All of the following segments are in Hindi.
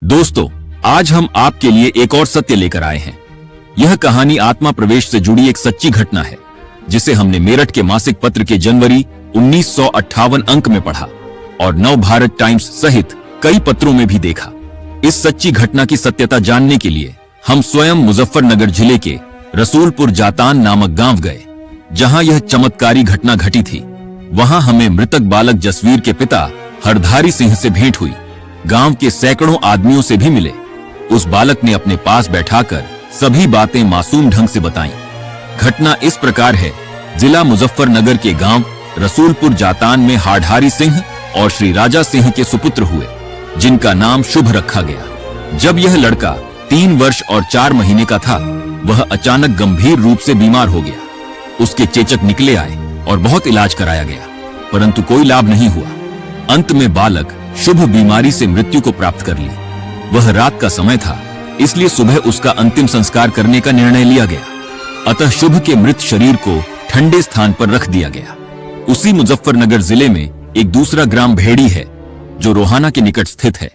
दोस्तों, आज हम आपके लिए एक और सत्य लेकर आए हैं। यह कहानी आत्मा प्रवेश से जुड़ी एक सच्ची घटना है, जिसे हमने मेरठ के मासिक पत्र के जनवरी 1958 अंक में पढ़ा और नव भारत टाइम्स सहित कई पत्रों में भी देखा। इस सच्ची घटना की सत्यता जानने के लिए हम स्वयं मुजफ्फरनगर जिले के रसूलपुर जातान नामक गांव गए, जहां यह चमत्कारी घटना घटी थी। वहां हमें मृतक बालक जसवीर के पिता हरधारी सिंह से भेंट हुई। गांव के सैकड़ों आदमियों से भी मिले। उस बालक ने अपने पास बैठाकर सभी बातें मासूम ढंग से बताईं। घटना इस प्रकार है। जिला मुजफ्फरनगर के गांव रसूलपुर जातान में हरधारी सिंह और श्री राजा सिंह के सुपुत्र हुए, जिनका नाम शुभ रखा गया। जब यह लड़का 3 वर्ष और 4 महीने का था, वह अचानक गंभीर रूप से बीमार हो गया। उसके चेचक निकले आए और बहुत इलाज कराया गया, परंतु कोई लाभ नहीं हुआ। अंत में बालक शुभ बीमारी से मृत्यु को प्राप्त कर ली। वह रात का समय था, इसलिए सुबह उसका अंतिम संस्कार करने का निर्णय लिया गया। अतः शुभ के मृत शरीर को ठंडे स्थान पर रख दिया गया। उसी मुजफ्फरनगर जिले में एक दूसरा ग्राम भेड़ी है, जो रोहाना के निकट स्थित है।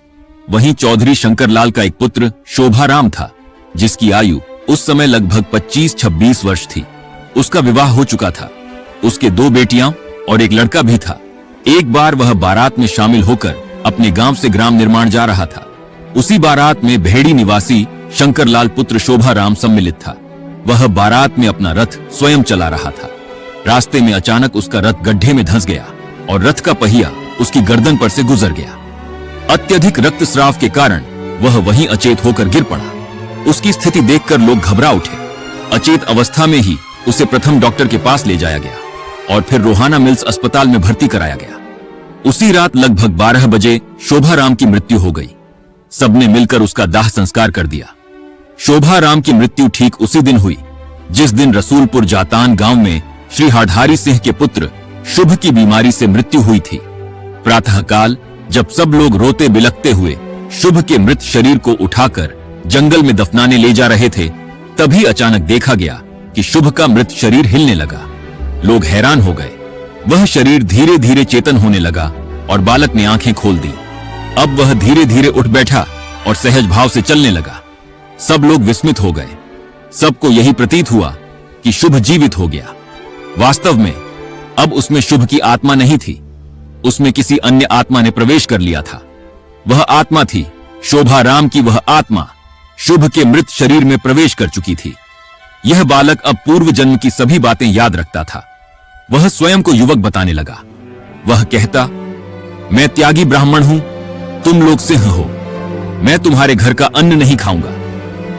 वहीं चौधरी शंकरलाल का एक पुत्र शोभाराम था, जिसकी आयु उस समय लगभग 25-26 वर्ष थी। उसका विवाह हो चुका था। उसके 2 बेटियां और एक लड़का भी था। एक बार वह बारात में शामिल होकर अपने गांव से ग्राम निर्माण जा रहा था। उसी बारात में भेड़ी निवासी शंकरलाल पुत्र शोभाराम सम्मिलित था। वह बारात में अपना रथ स्वयं चला रहा था। रास्ते में अचानक उसका रथ गड्ढे में धंस गया और रथ का पहिया उसकी गर्दन पर से गुजर गया। अत्यधिक रक्तस्राव के कारण वह वहीं अचेत होकर गिर पड़ा। उसकी स्थिति देखकर लोग घबरा उठे। अचेत अवस्था में ही उसे प्रथम डॉक्टर के पास ले जाया गया और फिर रोहाना मिल्स अस्पताल में भर्ती कराया गया। उसी रात लगभग 12 बजे शोभाराम की मृत्यु हो गई। सबने मिलकर उसका दाह संस्कार कर दिया। शोभाराम की मृत्यु ठीक उसी दिन हुई, जिस दिन रसूलपुर जातान गांव में श्री हरधारी सिंह के पुत्र शुभ की बीमारी से मृत्यु हुई थी। प्रातःकाल जब सब लोग रोते बिलखते हुए शुभ के मृत शरीर को उठाकर जंगल में दफनाने ले जा रहे थे, तभी अचानक देखा गया कि शुभ का मृत शरीर हिलने लगा। लोग हैरान हो गए। वह शरीर धीरे धीरे चेतन होने लगा और बालक ने आंखें खोल दी। अब वह धीरे धीरे उठ बैठा और सहज भाव से चलने लगा। सब लोग विस्मित हो गए। सबको यही प्रतीत हुआ कि शुभ जीवित हो गया। वास्तव में अब उसमें शुभ की आत्मा नहीं थी, उसमें किसी अन्य आत्मा ने प्रवेश कर लिया था। वह आत्मा थी शोभाराम की। वह आत्मा शुभ के मृत शरीर में प्रवेश कर चुकी थी। यह बालक अब पूर्व जन्म की सभी बातें याद रखता था। वह स्वयं को युवक बताने लगा। वह कहता, मैं त्यागी ब्राह्मण हूं, तुम लोग सिंह हो। मैं तुम्हारे घर का अन्न नहीं खाऊंगा।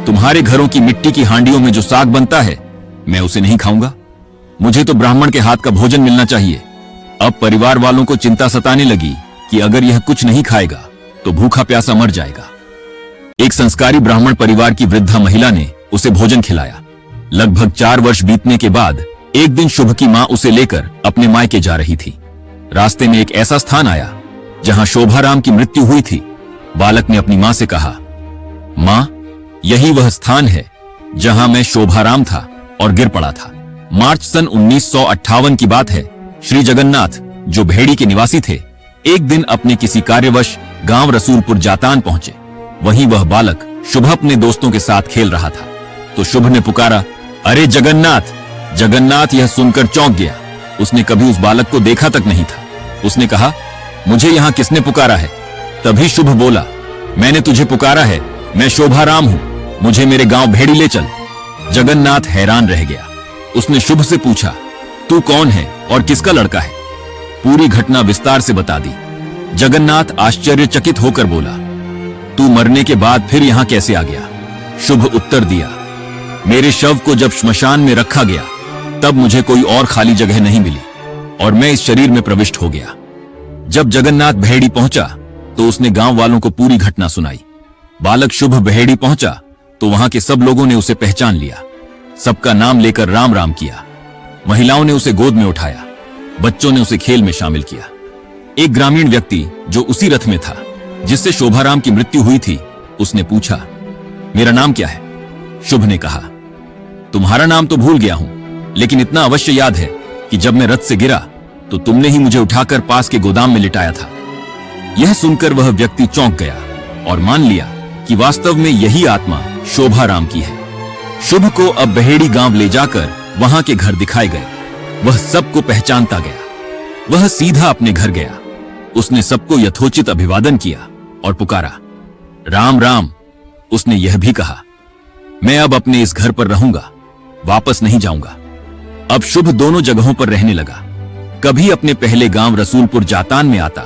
तुम्हारे घरों की मिट्टी की हांडियों में जो साग बनता है, मैं उसे नहीं खाऊंगा। मुझे तो ब्राह्मण के हाथ का भोजन मिलना चाहिए। अब परिवार वालों को चिंता सताने लगी कि अगर यह कुछ नहीं खाएगा तो भूखा प्यासा मर जाएगा। एक संस्कारी ब्राह्मण परिवार की वृद्धा महिला ने उसे भोजन खिलाया। लगभग 4 वर्ष बीतने के बाद एक दिन शुभ की मां उसे लेकर अपने मायके जा रही थी। रास्ते में एक ऐसा स्थान आया जहां शोभाराम की मृत्यु हुई थी। बालक ने अपनी मां से कहा, मां, यही वह स्थान है जहां मैं शोभाराम था और गिर पड़ा था। मार्च सन 1958 की बात है। श्री जगन्नाथ, जो भेड़ी के निवासी थे, एक दिन अपने किसी कार्यवश गांव रसूलपुर जातान पहुंचे। वहीं वह बालक शुभ अपने दोस्तों के साथ खेल रहा था, तो शुभ ने पुकारा, अरे जगन्नाथ। जगन्नाथ यह सुनकर चौंक गया। उसने कभी उस बालक को देखा तक नहीं था। उसने कहा, मुझे यहां किसने पुकारा है? तभी शुभ बोला, मैंने तुझे पुकारा है, मैं शोभाराम हूं, मुझे मेरे गांव भेड़ी ले चल। जगन्नाथ हैरान रह गया। उसने शुभ से पूछा, तू कौन है और किसका लड़का है? पूरी घटना विस्तार से बता दी। जगन्नाथ आश्चर्यचकित होकर बोला, तू मरने के बाद फिर यहां कैसे आ गया? शुभ उत्तर दिया, मेरे शव को जब श्मशान में रखा गया, तब मुझे कोई और खाली जगह नहीं मिली और मैं इस शरीर में प्रविष्ट हो गया। जब जगन्नाथ भेड़ी पहुंचा तो उसने गांव वालों को पूरी घटना सुनाई। बालक शुभ भेड़ी पहुंचा तो वहां के सब लोगों ने उसे पहचान लिया। सबका नाम लेकर राम राम किया। महिलाओं ने उसे गोद में उठाया। बच्चों ने उसे खेल में शामिल किया। एक ग्रामीण व्यक्ति जो उसी रथ में था जिससे शोभाराम की मृत्यु हुई थी, उसने पूछा, मेरा नाम क्या है? शुभ ने कहा, तुम्हारा नाम तो भूल गया हूं, लेकिन इतना अवश्य याद है कि जब मैं रथ से गिरा तो तुमने ही मुझे उठाकर पास के गोदाम में लिटाया था। यह सुनकर वह व्यक्ति चौंक गया और मान लिया कि वास्तव में यही आत्मा शोभा राम की है। शुभ को अब बहेड़ी गांव ले जाकर वहां के घर दिखाए गए। वह सबको पहचानता गया। वह सीधा अपने घर गया। उसने सबको यथोचित अभिवादन किया और पुकारा, राम राम। उसने यह भी कहा, मैं अब अपने इस घर पर रहूंगा, वापस नहीं जाऊंगा। अब शुभ दोनों जगहों पर रहने लगा। कभी अपने पहले गांव रसूलपुर जातान में आता,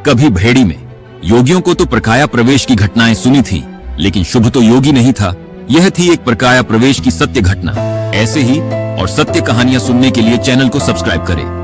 कभी भेड़ी में। योगियों को तो प्रकाया प्रवेश की घटनाएं सुनी थी, लेकिन शुभ तो योगी नहीं था। यह थी एक प्रकाया प्रवेश की सत्य घटना। ऐसे ही और सत्य कहानियां सुनने के लिए चैनल को सब्सक्राइब करें।